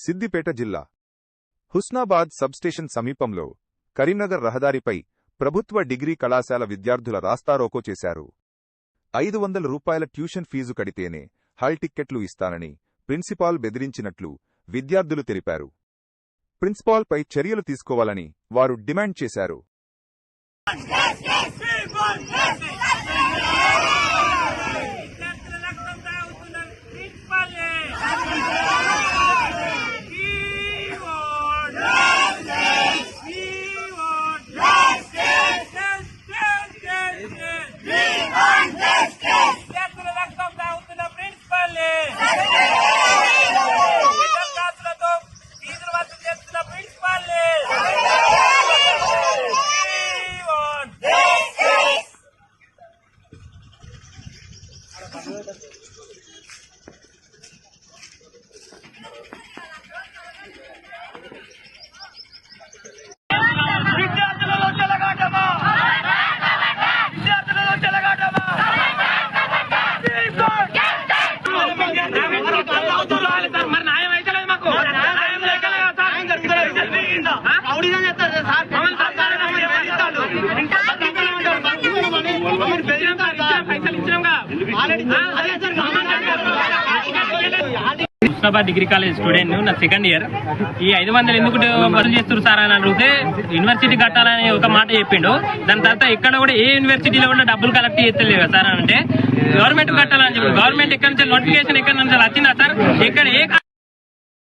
సిద్దిపేట జిల్లా హుస్నాబాద్ సబ్స్టేషన్ సమీపంలో కరీంనగర్ రహదారిపై ప్రభుత్వ డిగ్రీ కళాశాల విద్యార్థుల రాస్తారోకో చేశారు. 500 రూపాయల ట్యూషన్ ఫీజు కడితేనే హాల్ టిక్కెట్లు ఇస్తానని ప్రిన్సిపాల్ బెదిరించినట్లు విద్యార్థులు తెలిపారు. ప్రిన్సిపాల్పై చర్యలు తీసుకోవాలని వారు డిమాండ్ చేశారు. హుస్నాబాద్ డిగ్రీ కాలేజ్ స్టూడెంట్ నా సెకండ్ ఇయర్. ఈ 500 ఎందుకు వసూలు చేస్తారు సార్ అని అడిగితే యూనివర్సిటీ కట్టాలని ఒక మాట చెప్పిండు. దాని తర్వాత ఇక్కడ కూడా ఏ యూనివర్సిటీలో కూడా డబ్బులు కలెక్ట్ చేస్తలేదు కదా సార్ అంటే గవర్నమెంట్ కట్టాలని చెప్పి గవర్నమెంట్ ఎక్కడి నుంచి నోటిఫికేషన్ ఎక్కడి నుంచి వచ్చిందా సార్? ఇక్కడ ఏ